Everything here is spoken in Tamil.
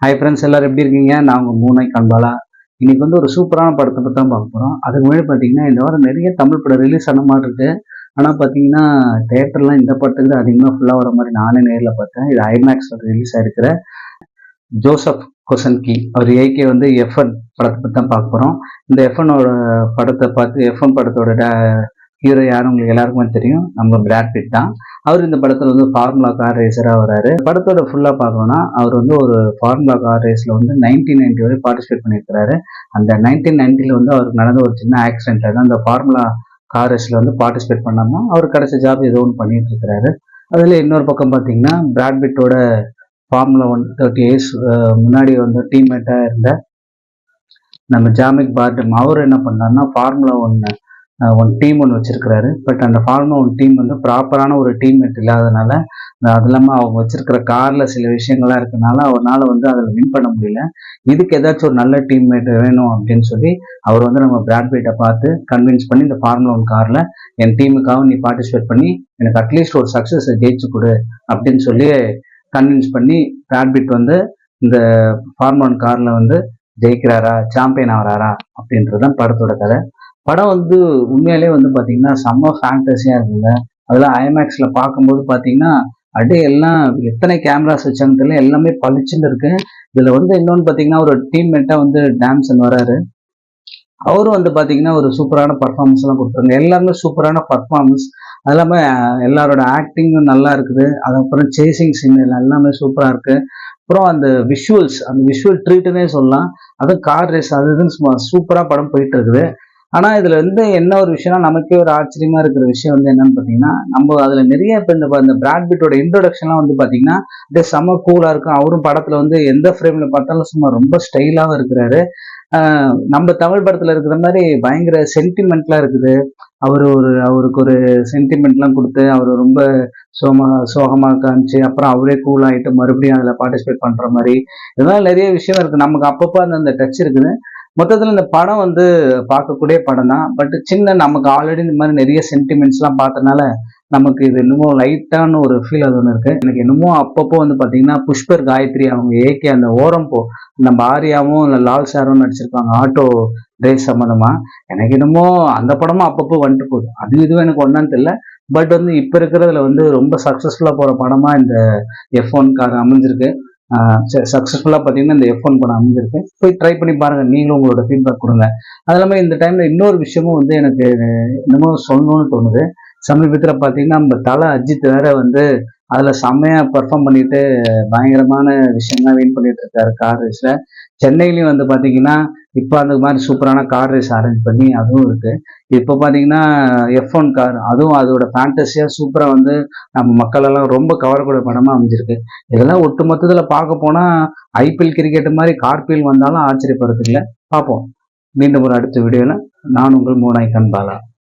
ஹாய் ஃப்ரெண்ட்ஸ், எல்லாரும் எப்படி இருக்கீங்க? நான் உங்கள் மூனை கண்பாலா. இன்னைக்கு வந்து ஒரு சூப்பரான படத்தை பற்றி தான் பார்க்க போகிறோம். அதுக்கு முன்னாடி பார்த்தீங்கன்னா இந்த வாரம் நிறைய தமிழ் படம் ரிலீஸ் ஆன மாதிரி இருக்கு. ஆனால் பார்த்தீங்கன்னா தேட்டர்லாம் இந்த படத்துக்கு தான் அதிகமாக ஃபுல்லாக வர மாதிரி நானே நேரில் பார்த்தேன். இது ஐமேக்ஸில் ரிலீஸ் ஆகிருக்கிற ஜோசப் கொசன்கி அவர் ஏகே வந்து எஃப்என் படத்தை பற்றி தான் பார்க்க போகிறோம். இந்த எஃப்எனோட படத்தை பார்த்து எஃப்என் படத்தோட ஹீரோ யாரும் உங்களுக்கு எல்லாருக்குமே தெரியும், நம்ம பிராட் பிட் தான். அவர் இந்த படத்தில் வந்து ஃபார்முலா கார் ரேசராக வராரு. படத்தோட ஃபுல்லாக பார்க்கணும்னா அவர் வந்து ஒரு ஃபார்முலா கார் ரேஸில் வந்து 1990 வரை பார்ட்டிசிபேட் பண்ணியிருக்கிறாரு. அந்த 1990 வந்து அவருக்கு நடந்த ஒரு சின்ன ஆக்சிடென்ட்ல தான் அந்த ஃபார்முலா கார் ரேஸில் வந்து பார்ட்டிசிபேட் பண்ணாமல் அவர் கிடைச்ச ஜாப் ஏதோ ஒன்று பண்ணிட்டு இருக்கிறாரு. அதில் இன்னொரு பக்கம் பார்த்தீங்கன்னா பிராட் பிட்டோட ஃபார்முலா 130 இயர்ஸ் முன்னாடி வந்து டீம்மேட்டாக இருந்த நம்ம ஜாமிக் பார்டம் அவர் என்ன பண்ணாருன்னா ஃபார்முலா ஒன் டீம் ஒன்று வச்சிருக்கிறாரு. பட் அந்த ஃபார்முலா 1 டீம் வந்து ப்ராப்பரான ஒரு டீம்மேட் இல்லாதனால, அது இல்லாமல் அவங்க வச்சிருக்கிற கார்ல சில விஷயங்கள்லாம் இருக்கனால அவரால் வந்து அதில் வின் பண்ண முடியல. இதுக்கு ஏதாச்சும் ஒரு நல்ல டீம்மேட் வேணும் அப்படின்னு சொல்லி அவர் வந்து நம்ம பிராட் பிட்டை பார்த்து கன்வின்ஸ் பண்ணி இந்த ஃபார்முலா 1 காரில் என் டீமுக்காக நீ பார்ட்டிசிபேட் பண்ணி எனக்கு அட்லீஸ்ட் ஒரு சக்ஸஸை ஜெயிச்சு கொடு அப்படின்னு சொல்லி கன்வின்ஸ் பண்ணி பிராட் பிட் வந்து இந்த ஃபார்முலா 1 காரில் வந்து ஜெயிக்கிறாரா, சாம்பியன் ஆகிறாரா அப்படின்றதான் படத்தோட கதை. படம் வந்து உண்மையிலே வந்து பார்த்தீங்கன்னா செம்ம ஃபேண்டஸியாக இருக்குங்க. அதெல்லாம் ஐமேக்ஸில் பார்க்கும்போது பார்த்தீங்கன்னா அப்படியே எல்லாம் எத்தனை கேமராஸ் வச்சாங்கன்னு தெரியல, எல்லாமே பளிச்சுன்னு இருக்கு. இதில் வந்து இன்னொன்று பார்த்தீங்கன்னா ஒரு டீம்மேட்டாக வந்து டான்சன் வராரு. அவரும் வந்து பார்த்தீங்கன்னா ஒரு சூப்பரான பர்ஃபார்மன்ஸ் எல்லாம் கொடுத்துருங்க. எல்லாருமே சூப்பரான பர்ஃபார்மன்ஸ். அது இல்லாமல் எல்லாரோட ஆக்டிங்கும் நல்லா இருக்குது. அதுக்கப்புறம் சேசிங் சீன் எல்லாமே சூப்பராக இருக்கு. அப்புறம் அந்த விஷுவல் ட்ரீட்டுன்னே சொல்லலாம். அதுவும் கார் ரேஸ் அது இதுன்னு சூப்பராக படம் போயிட்டு இருக்குது. ஆனா இதுல வந்து என்ன ஒரு விஷயம்னா நமக்கே ஒரு ஆச்சரியமா இருக்கிற விஷயம் வந்து என்னன்னு பாத்தீங்கன்னா, நம்ம அதுல நிறைய இப்ப இந்த பிராட் பிட்டோட இன்ட்ரோடக்ஷன்லாம் வந்து பாத்தீங்கன்னா அப்படியே செம்ம கூலா இருக்கும். அவரும் படத்துல வந்து எந்த ஃப்ரேம்ல பார்த்தாலும் சும்மா ரொம்ப ஸ்டைலாவும் இருக்கிறாரு. நம்ம தமிழ் படத்துல இருக்கிற மாதிரி பயங்கர சென்டிமெண்ட்லாம் இருக்குது. அவருக்கு ஒரு சென்டிமெண்ட்லாம் கொடுத்து அவர் ரொம்ப சோகமா காமிச்சு அப்புறம் அவரே கூல் ஆயிட்டு மறுபடியும் அதுல பார்ட்டிசிபேட் பண்ற மாதிரி இதெல்லாம் நிறைய விஷயம் இருக்கு. நமக்கு அப்பப்போ அந்த டச் இருக்குது. மொத்தத்தில் இந்த படம் வந்து பார்க்கக்கூடிய படம் தான். பட் நமக்கு ஆல்ரெடி இந்த மாதிரி நிறைய சென்டிமெண்ட்ஸ்லாம் பார்த்தனால நமக்கு இது இன்னமும் லைட்டான ஒரு ஃபீல் அது ஒன்று இருக்கு. எனக்கு என்னமோ அப்பப்போ வந்து பார்த்தீங்கன்னா புஷ்பர் காயத்ரி அவங்க ஏகே அந்த ஓரம் நம்ம ஆரியாவும் இல்லை லால் சாரும் நடிச்சிருப்பாங்க ஆட்டோ ரேஸ் சம்மந்தமா. எனக்கு என்னமோ அந்த படமும் அப்பப்போ வந்துட்டு போகுது. அது இதுவும் எனக்கு ஒன்றான்னு தெரியல. பட் வந்து இப்போ இருக்கிறதுல வந்து ரொம்ப சக்ஸஸ்ஃபுல்லாக போகிற படமாக இந்த F1 கார் அமைஞ்சிருக்கு. சக்ஸஸ்ஃபுல்லாக பார்த்தீங்கன்னா இந்த F1 படம் அமைஞ்சிருக்கு. போய் ட்ரை பண்ணி பாருங்க, நீங்களும் உங்களோட ஃபீட்பேக் கொடுங்க. அது இல்லாமல் இந்த டைம்ல இன்னொரு விஷயமும் வந்து எனக்கு இன்னமும் சொல்லணும்னு தோணுது. சமீபத்தில் பார்த்தீங்கன்னா நம்ம தலை அஜித் வேற வந்து அதுல செம்மையா பெர்ஃபார்ம் பண்ணிட்டு பயங்கரமான விஷயம்லாம் வின் பண்ணிட்டு இருக்காரு கார் ரேஸ்ல. சென்னையிலயும் வந்து பாத்தீங்கன்னா இப்போ அந்த மாதிரி சூப்பரான கார் ரேஸ் அரேஞ்ச் பண்ணி அதுவும் இருக்கு. இப்போ பாத்தீங்கன்னா F1 கார் அதுவும் அதோட ஃபேண்டஸியா சூப்பரா வந்து நம்ம மக்கள் எல்லாம் ரொம்ப கவரக்கூடிய படமா அமைஞ்சிருக்கு. இதெல்லாம் ஒட்டு மொத்தத்துல பார்க்க போனா IPL கிரிக்கெட் மாதிரி கார்பிஎல் வந்தாலும் ஆச்சரியப்படுறது இல்லை. பார்ப்போம். மீண்டும் ஒரு அடுத்த வீடியோல நான் உங்கள் மூனாய் கண்பாலா.